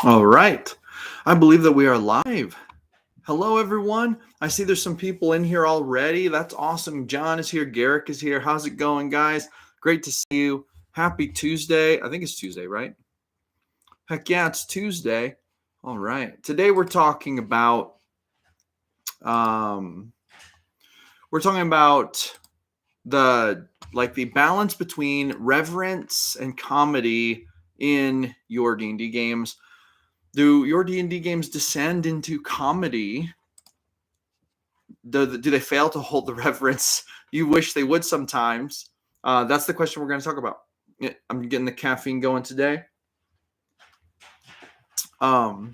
All right. I believe that we are live. Hello, everyone. I see there's some people in here already. That's awesome. John is here. Garrick is here. How's it going, guys? Great to see you. Happy Tuesday. I think it's Tuesday, right? Heck yeah, it's Tuesday. All right. Today um we're talking about the balance between reverence and comedy in your D&D games. Do your D&D games descend into comedy? Do they fail to hold the reverence you wish they would sometimes? That's the question we're going to talk about. I'm getting the caffeine going today. John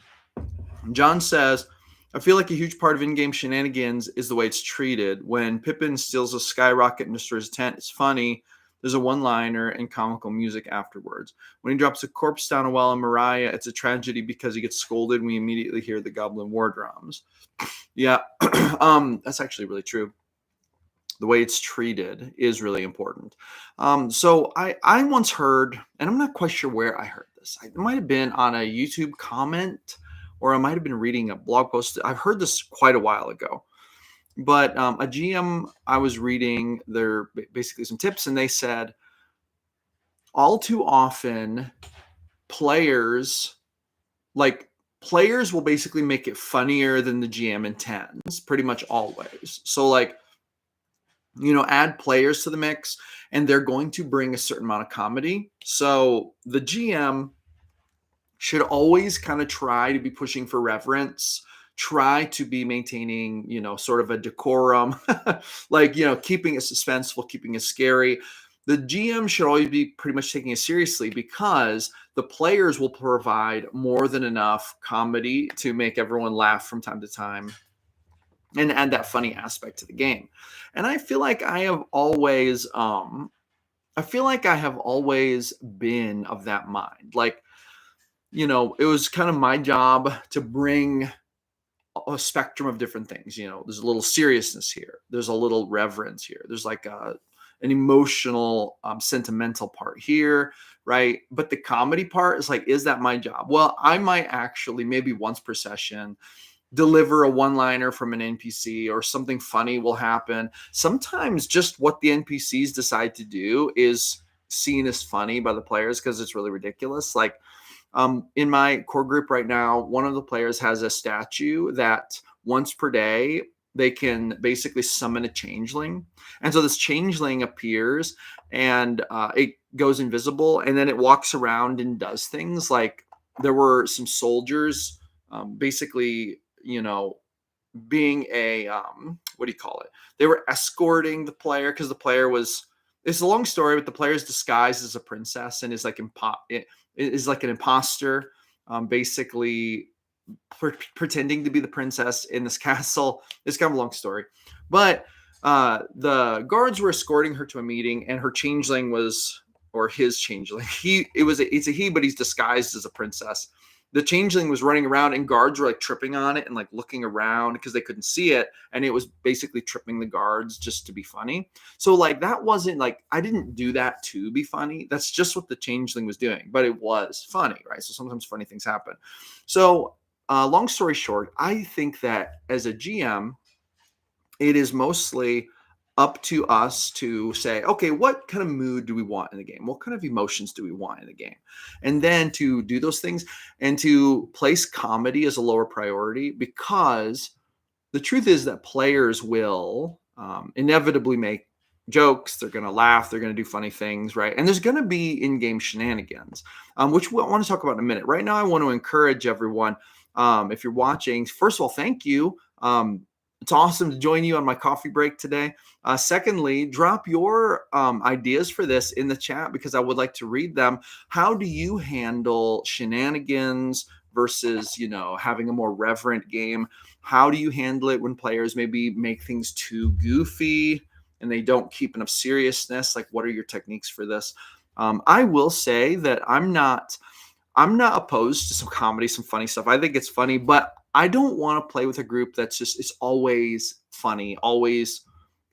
says, I feel like a huge part of in-game shenanigans is the way it's treated. When Pippin steals a skyrocket and destroys a tent, it's funny. There's a one-liner and comical music afterwards. When he drops a corpse down a well in Mariah, it's a tragedy because he gets scolded and we immediately hear the Goblin War drums. Yeah, that's actually really true. The way it's treated is really important. So I once heard, and I'm not quite sure where I heard this. It might have been on a YouTube comment, or I might have been reading a blog post. I've heard this quite a while ago. But a GM I was reading their basically some tips, and they said all too often players will basically make it funnier than the GM intends, pretty much always. So add players to the mix and they're going to bring a certain amount of comedy. So the GM should always kind of try to be pushing for reverence, try to be maintaining, sort of a decorum, keeping it suspenseful, keeping it scary. The GM should always be pretty much taking it seriously because the players will provide more than enough comedy to make everyone laugh from time to time and add that funny aspect to the game. And I feel like I have always been of that mind. It was kind of my job to bring a spectrum of different things. There's a little seriousness here. There's a little reverence here. There's an emotional, sentimental part here, right? But the comedy part is that my job? Well, I might actually maybe once per session deliver a one-liner from an NPC or something funny will happen. Sometimes just what the NPCs decide to do is seen as funny by the players because it's really ridiculous. In my core group right now, one of the players has a statue that once per day they can basically summon a changeling. And so this changeling appears and it goes invisible and then it walks around and does things. Like there were some soldiers basically, being a what do you call it? They were escorting the player because the player was. It's a long story, but the player is disguised as a princess and is like an imposter, basically pretending to be the princess in this castle. It's kind of a long story, but the guards were escorting her to a meeting, and her changeling his changeling. It's a he, but he's disguised as a princess. The changeling was running around and guards were tripping on it and looking around because they couldn't see it. And it was basically tripping the guards just to be funny. So that wasn't I didn't do that to be funny. That's just what the changeling was doing, but it was funny, right? So sometimes funny things happen. So long story short, I think that as a GM, it is mostly up to us to say, okay, what kind of mood do we want in the game? What kind of emotions do we want in the game? And then to do those things and to place comedy as a lower priority, because the truth is that players will inevitably make jokes. They're going to laugh. They're going to do funny things, right? And there's going to be in-game shenanigans, which I want to talk about in a minute. Right now, I want to encourage everyone, if you're watching, first of all, thank you. It's awesome to join you on my coffee break today. Secondly, drop your ideas for this in the chat because I would like to read them. How do you handle shenanigans versus, having a more reverent game? How do you handle it when players maybe make things too goofy and they don't keep enough seriousness? What are your techniques for this? I will say that I'm not opposed to some comedy, some funny stuff. I think it's funny, but I don't want to play with a group that's it's always funny, always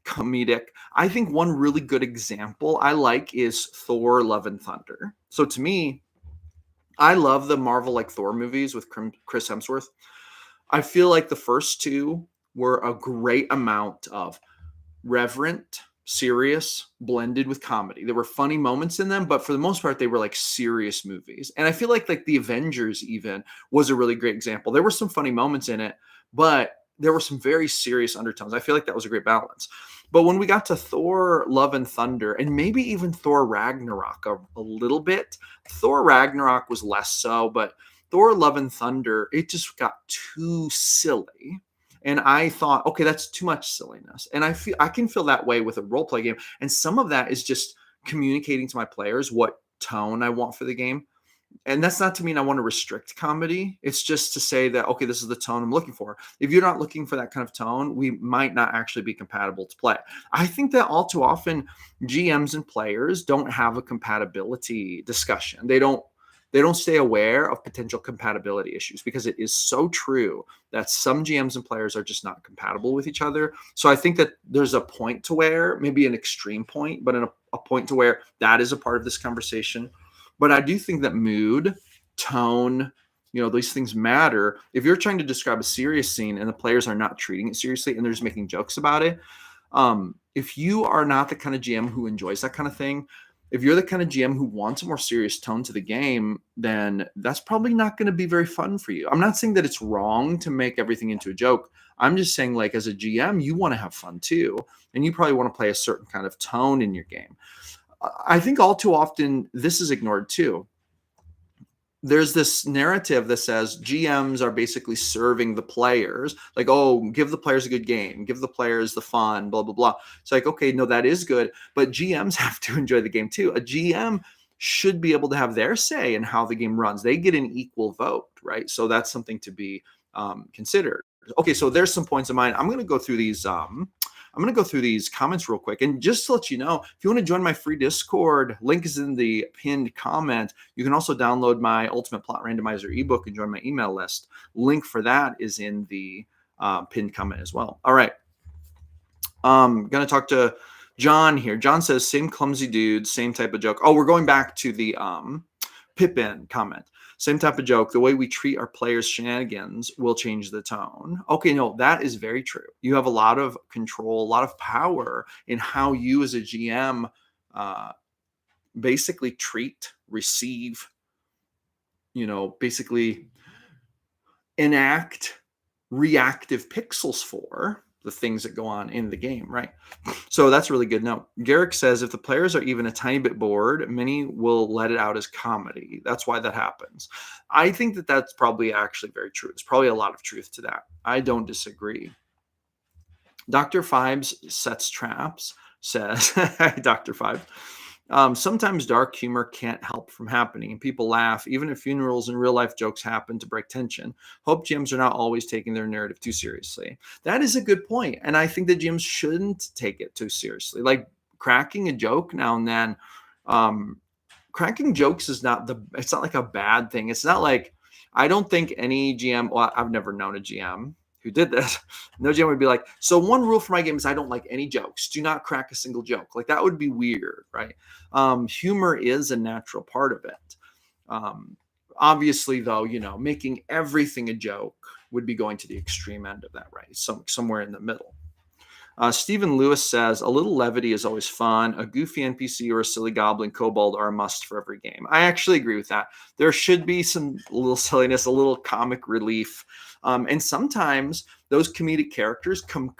comedic. I think one really good example I like is Thor: Love and Thunder. So to me, I love the Marvel like Thor movies with Chris Hemsworth. I feel like the first two were a great amount of reverent, serious, blended with comedy. There were funny moments in them, but for the most part, they were like serious movies. And I feel like the Avengers even was a really great example. There were some funny moments in it, but there were some very serious undertones. I feel like that was a great balance. But when we got to Thor, Love and Thunder, and maybe even Thor Ragnarok a little bit, Thor Ragnarok was less so, but Thor, Love and Thunder, it just got too silly. And I thought, okay, that's too much silliness. And I can feel that way with a role play game. And some of that is just communicating to my players what tone I want for the game. And that's not to mean I want to restrict comedy. It's just to say that, okay, this is the tone I'm looking for. If you're not looking for that kind of tone, we might not actually be compatible to play. I think that all too often GMs and players don't have a compatibility discussion. They don't stay aware of potential compatibility issues, because it is so true that some GMs and players are just not compatible with each other. So I think that there's a point to where, maybe an extreme point, but a point to where that is a part of this conversation. But I do think that mood, tone, these things matter. If you're trying to describe a serious scene and the players are not treating it seriously and they're just making jokes about it, if you are not the kind of GM who enjoys that kind of thing, if you're the kind of GM who wants a more serious tone to the game, then that's probably not going to be very fun for you. I'm not saying that it's wrong to make everything into a joke. I'm just saying, like, as a GM, you want to have fun too. And you probably want to play a certain kind of tone in your game. I think all too often this is ignored too. There's this narrative that says GMs are basically serving the players, like, oh, give the players a good game, give the players the fun, blah, blah, blah. It's like, okay, no, that is good, but GMs have to enjoy the game too. A GM should be able to have their say in how the game runs. They get an equal vote, right? So that's something to be considered. Okay, so there's some points of mine. I'm going to go through these comments real quick. And just to let you know, if you want to join my free Discord, link is in the pinned comment. You can also download my Ultimate Plot Randomizer ebook and join my email list. Link for that is in the pinned comment as well. All right. I'm going to talk to John here. John says, same clumsy dude, same type of joke. Oh, we're going back to the Pippin comment. Same type of joke. The way we treat our players' shenanigans will change the tone. Okay, no, that is very true. You have a lot of control, a lot of power in how you as a GM basically treat, receive, basically enact reactive pixels for the things that go on in the game, right? So that's a really good note. Garrick says, if the players are even a tiny bit bored, many will let it out as comedy. That's why that happens. I think that that's probably actually very true. There's probably a lot of truth to that. I don't disagree. Dr. Fibes Sets Traps says, Dr. Fibes, sometimes dark humor can't help from happening, and people laugh, even if funerals and real life jokes happen to break tension. Hope GMs are not always taking their narrative too seriously. That is a good point, and I think that GMs shouldn't take it too seriously. Like, cracking a joke now and then, cracking jokes is it's not like a bad thing. It's not like, I don't think any GM, well, I've never known a GM who did this. No GM would be like, so one rule for my game is I don't like any jokes. Do not crack a single joke. Like, that would be weird, right? Humor is a natural part of it. Obviously, though, making everything a joke would be going to the extreme end of that, right? Somewhere in the middle. Stephen Lewis says, a little levity is always fun. A goofy NPC or a silly goblin kobold are a must for every game. I actually agree with that. There should be some little silliness, a little comic relief. And sometimes those comedic characters can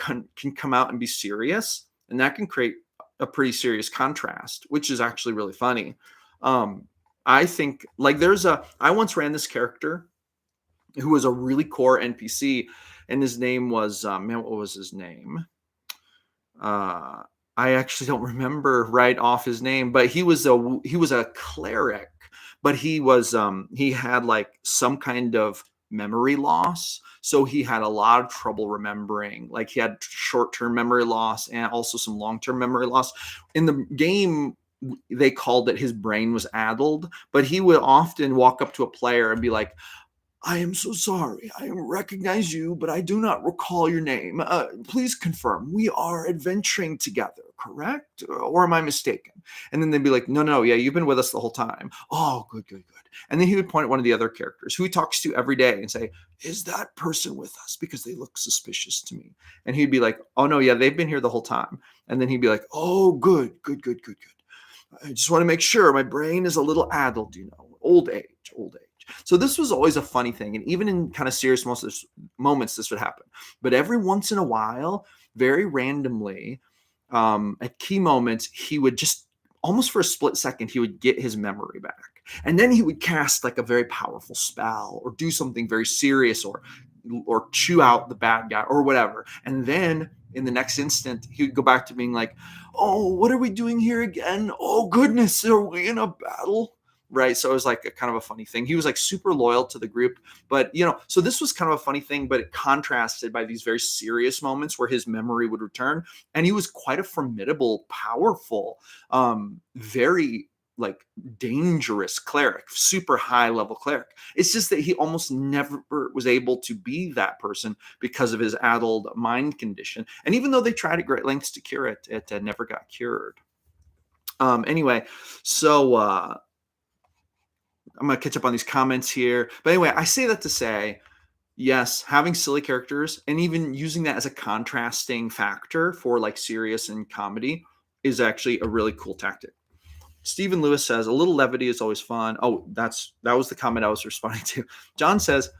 come out and be serious, and that can create a pretty serious contrast, which is actually really funny. I think, like, I once ran this character who was a really core NPC, and his name was, what was his name? I actually don't remember right off his name, but he was a cleric, but he had like some kind of memory loss. So he had a lot of trouble remembering. Like, he had short-term memory loss and also some long-term memory loss. In the game, they called it his brain was addled, but he would often walk up to a player and be like, I am so sorry. I recognize you, but I do not recall your name. Please confirm. We are adventuring together, correct? Or am I mistaken? And then they'd be like, no, yeah, you've been with us the whole time. Oh, good. And then he would point at one of the other characters who he talks to every day and say, is that person with us? Because they look suspicious to me. And he'd be like, oh no, yeah, they've been here the whole time. And then he'd be like, oh, good. I just want to make sure my brain is a little addled, old age. So this was always a funny thing. And even in kind of serious moments, this would happen. But every once in a while, very randomly, at key moments, he would just almost for a split second, he would get his memory back. And then he would cast like a very powerful spell or do something very serious or chew out the bad guy or whatever. And then in the next instant, he would go back to being like, oh, what are we doing here again? Oh, goodness, are we in a battle? Right. So it was like a kind of a funny thing. He was like super loyal to the group, but so this was kind of a funny thing, but it contrasted by these very serious moments where his memory would return. And he was quite a formidable, powerful, very like dangerous cleric, super high level cleric. It's just that he almost never was able to be that person because of his addled mind condition. And even though they tried at great lengths to cure it, it never got cured. Anyway, so, I'm going to catch up on these comments here. But anyway, I say that to say, yes, having silly characters and even using that as a contrasting factor for like serious and comedy is actually a really cool tactic. Stephen Lewis says, a little levity is always fun. Oh, that was the comment I was responding to. John says,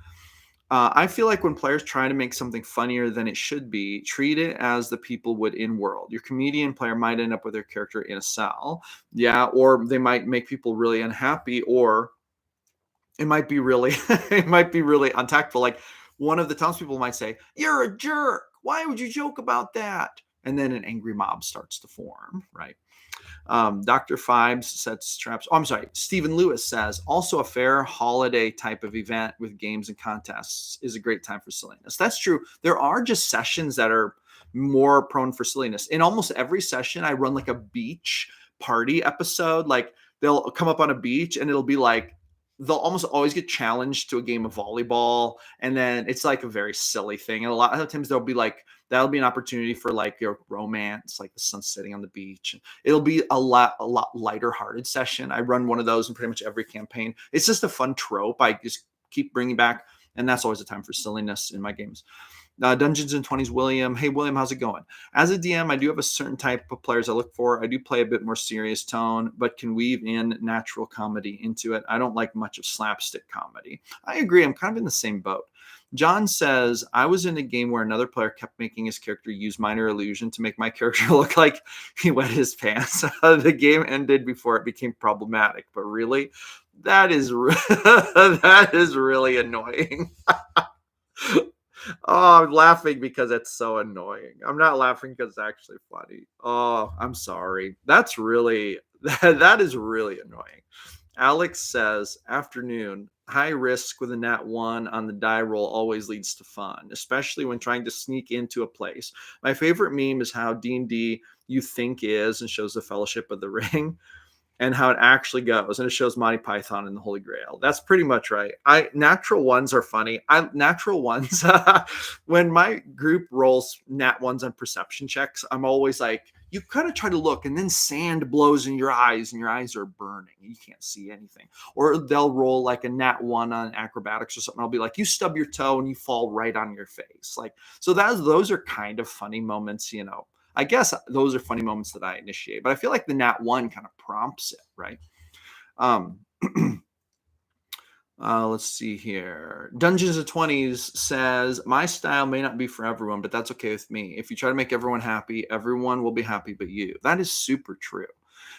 I feel like when players try to make something funnier than it should be, treat it as the people would in world. Your comedian player might end up with their character in a cell. Yeah, or they might make people really unhappy, or it might be really untactful. Like one of the townspeople might say, you're a jerk. Why would you joke about that? And then an angry mob starts to form, right? Dr. Fibes sets traps. Oh, I'm sorry. Stephen Lewis says, also a fair holiday type of event with games and contests is a great time for silliness. That's true. There are just sessions that are more prone for silliness. In almost every session, I run like a beach party episode. Like they'll come up on a beach and it'll be like, they'll almost always get challenged to a game of volleyball. And then it's like a very silly thing. And a lot of times that'll be an opportunity for like your romance, like the sun setting on the beach. It'll be a lot lighter hearted session. I run one of those in pretty much every campaign. It's just a fun trope. I just keep bringing back. And that's always a time for silliness in my games. Dungeons and 20s, William. Hey, William, how's it going? As a DM, I do have a certain type of players I look for. I do play a bit more serious tone, but can weave in natural comedy into it. I don't like much of slapstick comedy. I agree. I'm kind of in the same boat. John says, I was in a game where another player kept making his character use minor illusion to make my character look like he wet his pants. The game ended before it became problematic, but really, that is really annoying. Oh, I'm laughing because it's so annoying. I'm not laughing because it's actually funny. Oh, I'm sorry. That is really annoying. Alex says, afternoon, high risk with a nat 1 on the die roll always leads to fun, especially when trying to sneak into a place. My favorite meme is how D&D you think is and shows the Fellowship of the Ring, and how it actually goes. And it shows Monty Python and the Holy Grail. That's pretty much right. Natural ones are funny. Natural ones, when my group rolls nat ones on perception checks, I'm always like, you kind of try to look and then sand blows in your eyes and your eyes are burning. You can't see anything. Or they'll roll like a nat 1 on acrobatics or something. I'll be like, you stub your toe and you fall right on your face. Like, so those are kind of funny moments, I guess those are funny moments that I initiate, but I feel like the nat 1 kind of prompts it, right? Let's see here. Dungeons and 20s says, my style may not be for everyone, but that's okay with me. If you try to make everyone happy, everyone will be happy but you. That is super true.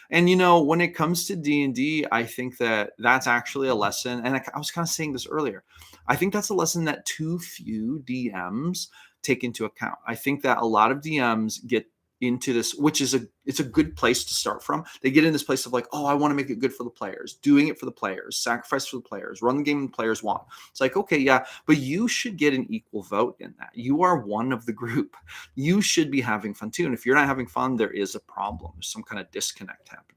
And, when it comes to D&D, I think that that's actually a lesson. And I was kind of saying this earlier. I think that's a lesson that too few DMs take into account. I think that a lot of DMs get into this, which is it's a good place to start from. They get in this place of like, oh, I want to make it good for the players, doing it for the players, sacrifice for the players, run the game the players want. It's like, okay, yeah, but you should get an equal vote in that. You are one of the group. You should be having fun too. And if you're not having fun, there is a problem. There's some kind of disconnect happening.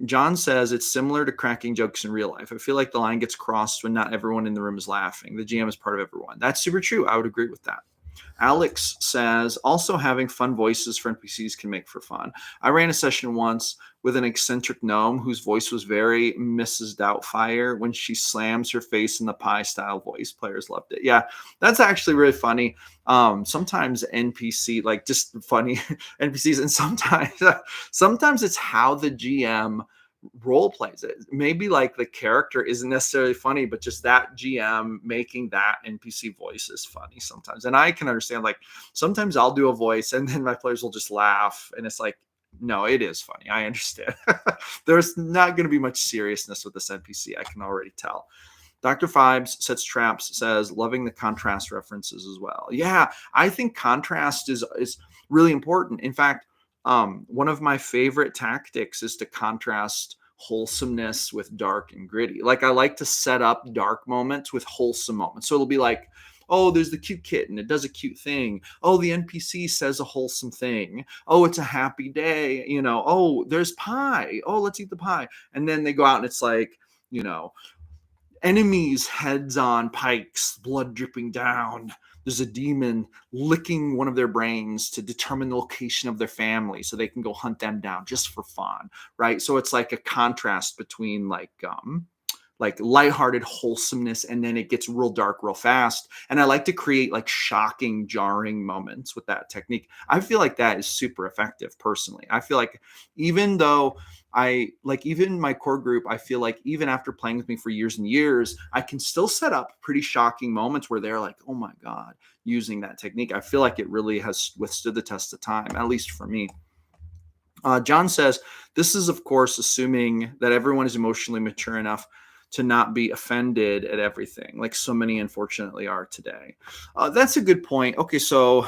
John says it's similar to cracking jokes in real life. I feel like the line gets crossed when not everyone in the room is laughing. The GM is part of everyone. That's super true. I would agree with that. Alex says, also having fun voices for NPCs can make for fun. I ran a session once with an eccentric gnome whose voice was very Mrs. Doubtfire when she slams her face in the pie style voice. Players loved it. Yeah, that's actually really funny. Sometimes NPC, like just funny NPCs, and sometimes it's how the GM role plays it. Maybe like the character isn't necessarily funny, but just that GM making that NPC voice is funny sometimes. And I can understand, like, sometimes I'll do a voice and then my players will just laugh. And it's like, no, it is funny. I understand. There's not going to be much seriousness with this NPC. I can already tell. Dr. Fibes sets traps, says loving the contrast references as well. Yeah, I think contrast is really important. In fact, one of my favorite tactics is to contrast wholesomeness with dark and gritty. Like, I like to set up dark moments with wholesome moments. So it'll be like, oh, there's the cute kitten. It does a cute thing. Oh, the NPC says a wholesome thing. Oh, it's a happy day. You know, oh, there's pie. Oh, let's eat the pie. And then they go out and it's like, you know, enemies heads on pikes, blood dripping down. There's a demon licking one of their brains to determine the location of their family so they can go hunt them down just for fun, right? So it's like a contrast between like lighthearted wholesomeness, and then it gets real dark real fast. And I like to create like shocking, jarring moments with that technique. I feel like that is super effective personally. I feel like even though even my core group, I feel like even after playing with me for years and years, I can still set up pretty shocking moments where they're like, oh my God, using that technique. I feel like it really has withstood the test of time, at least for me. John says, this is, of course, assuming that everyone is emotionally mature enough to not be offended at everything, like so many unfortunately are today. That's a good point. Okay, so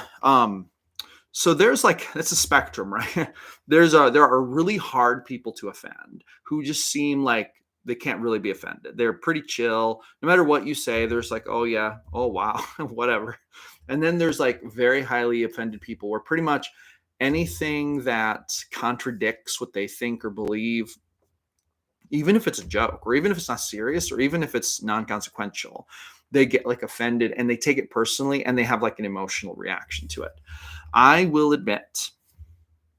there's like, that's a spectrum, right? There are really hard people to offend who just seem like they can't really be offended. They're pretty chill. No matter what you say, there's like, oh yeah, oh wow, whatever. And then there's like very highly offended people where pretty much anything that contradicts what they think or believe, even if it's a joke or even if it's not serious or even if it's non-consequential, they get like offended and they take it personally and they have like an emotional reaction to it. I will admit,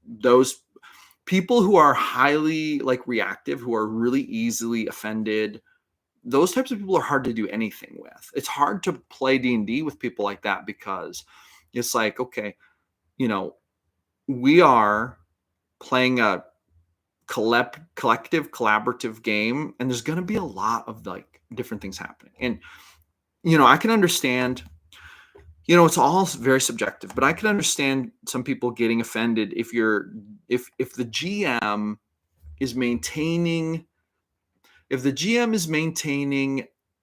those people who are highly like reactive, who are really easily offended, those types of people are hard to do anything with. It's hard to play D&D with people like that because it's like, okay, you know, we are playing a collective collaborative game, and there's going to be a lot of like different things happening. And you know, I can understand, you know, it's all very subjective, but I can understand some people getting offended if the GM is maintaining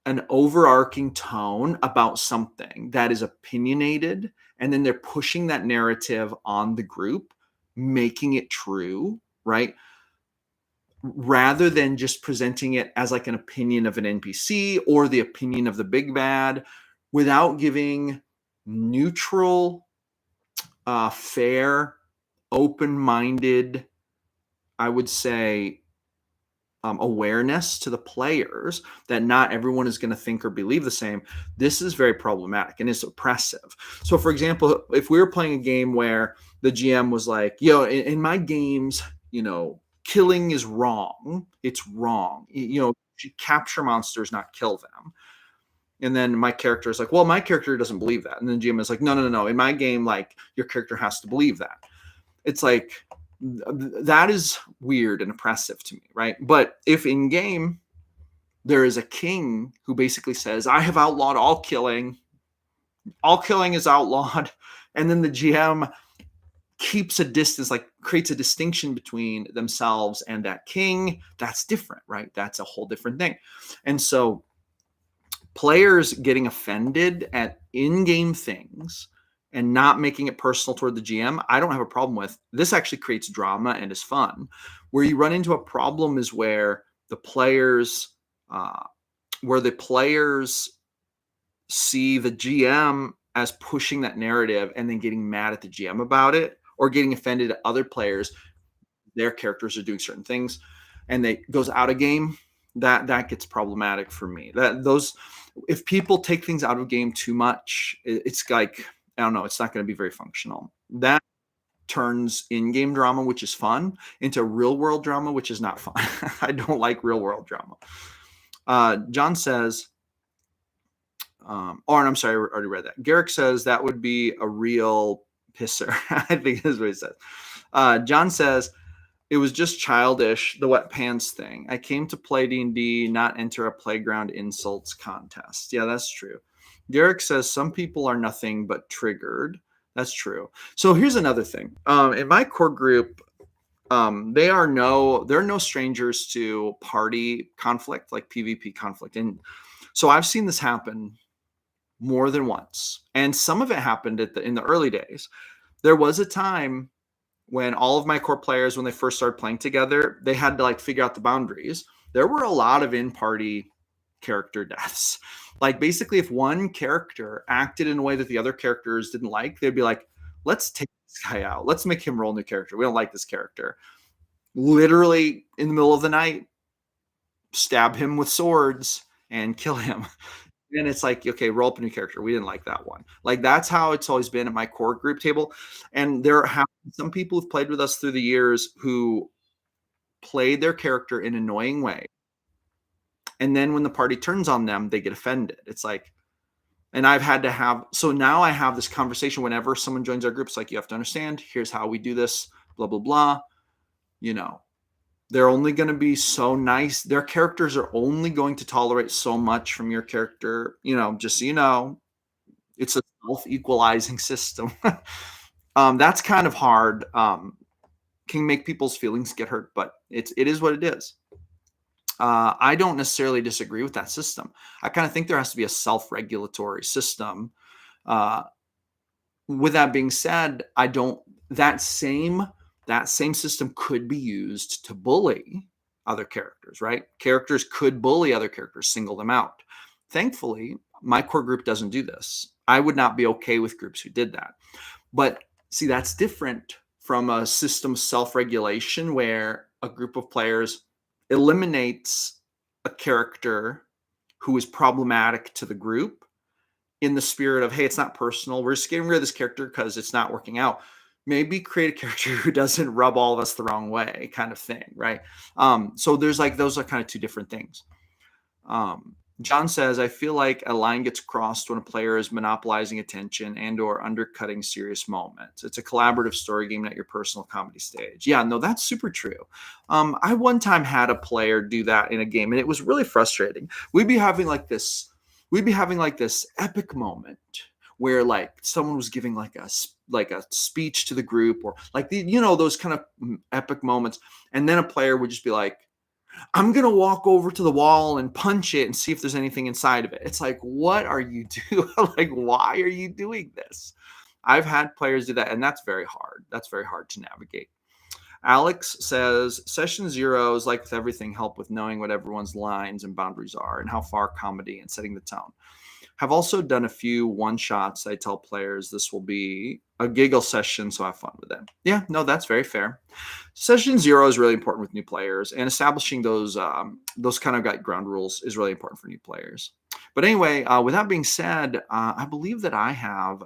an overarching tone about something that is opinionated, and then they're pushing that narrative on the group, making it true, right? Rather than just presenting it as like an opinion of an NPC or the opinion of the big bad, without giving neutral, fair, open-minded, I would say, awareness to the players that not everyone is going to think or believe the same. This is very problematic and it's oppressive. So for example, if we were playing a game where the GM was like, yo, in my games, you know, killing is wrong. It's wrong. You know, you capture monsters, not kill them. And then my character is like, well, my character doesn't believe that. And then GM is like, no. In my game, like, your character has to believe that. It's like, that is weird and oppressive to me, right? But if in game there is a king who basically says, I have outlawed all killing is outlawed, and then the GM keeps a distance, like creates a distinction between themselves and that king, that's different, right? That's a whole different thing. And so players getting offended at in-game things and not making it personal toward the GM, I don't have a problem with. This actually creates drama and is fun. Where you run into a problem is where the players see the GM as pushing that narrative and then getting mad at the GM about it, or getting offended at other players, their characters are doing certain things, and they goes out of game. That gets problematic for me. If people take things out of game too much, it's like, I don't know, it's not going to be very functional. That turns in-game drama, which is fun, into real-world drama, which is not fun. I don't like real-world drama. John says, or I'm sorry, I already read that. Garrick says that would be a real pisser. I think is what he says. John says, it was just childish, the wet pants thing. I came to play D&D, not enter a playground insults contest. Yeah, that's true. Derek says some people are nothing but triggered. That's true. So here's another thing. In my core group, they're no strangers to party conflict, like PvP conflict. And so I've seen this happen more than once. And some of it happened in the early days. There was a time when all of my core players, when they first started playing together, they had to like figure out the boundaries. There were a lot of in-party character deaths. Like basically if one character acted in a way that the other characters didn't like, they'd be like, let's take this guy out. Let's make him roll a new character. We don't like this character. Literally in the middle of the night, stab him with swords and kill him. And it's like, okay, roll up a new character. We didn't like that one. Like that's how it's always been at my core group table. And there have some people who've played with us through the years who played their character in an annoying way. And then when the party turns on them, they get offended. It's like, and I've had to have, so now I have this conversation whenever someone joins our group. It's like, you have to understand, here's how we do this, blah, blah, blah. You know, they're only going to be so nice. Their characters are only going to tolerate so much from your character. You know, just so you know, it's a self-equalizing system. That's kind of hard. Can make people's feelings get hurt, but it is what it is. I don't necessarily disagree with that system. I kind of think there has to be a self-regulatory system. With that being said, that same system could be used to bully other characters, right? Characters could bully other characters, single them out. Thankfully, my core group doesn't do this. I would not be okay with groups who did that. But see, that's different from a system self-regulation where a group of players eliminates a character who is problematic to the group in the spirit of, hey, it's not personal. We're just getting rid of this character because it's not working out. Maybe create a character who doesn't rub all of us the wrong way, kind of thing, right? So there's like, those are kind of two different things. John says, I feel like a line gets crossed when a player is monopolizing attention and or undercutting serious moments. It's a collaborative story game, not your personal comedy stage. Yeah, no, that's super true. I one time had a player do that in a game, and it was really frustrating. We'd be having like this epic moment where like someone was giving like a speech to the group, or like those kind of epic moments. And then a player would just be like, I'm going to walk over to the wall and punch it and see if there's anything inside of it. It's like, what are you doing? Like, why are you doing this? I've had players do that, and that's very hard. That's very hard to navigate. Alex says, session 0 is like with everything, help with knowing what everyone's lines and boundaries are and how far comedy and setting the tone. Have also done a few one-shots. I tell players this will be a giggle session, so have fun with it. Yeah, no, that's very fair. Session 0 is really important with new players, and establishing those kind of like ground rules is really important for new players. But anyway, with that being said, I believe that I have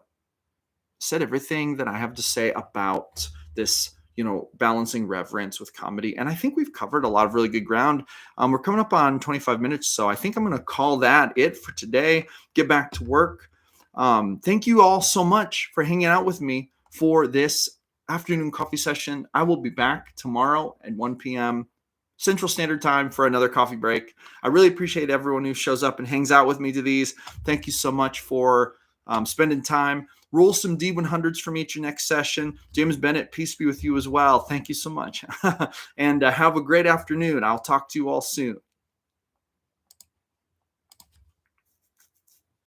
said everything that I have to say about this, balancing reverence with comedy. And I think we've covered a lot of really good ground. We're coming up on 25 minutes, so I think I'm going to call that it for today. Get back to work. Thank you all so much for hanging out with me for this afternoon coffee session. I will be back tomorrow at 1 p.m. Central Standard Time for another coffee break. I really appreciate everyone who shows up and hangs out with me to these. Thank you so much for spending time. Roll some D100s for me at your next session. James Bennett, peace be with you as well. Thank you so much. And have a great afternoon. I'll talk to you all soon.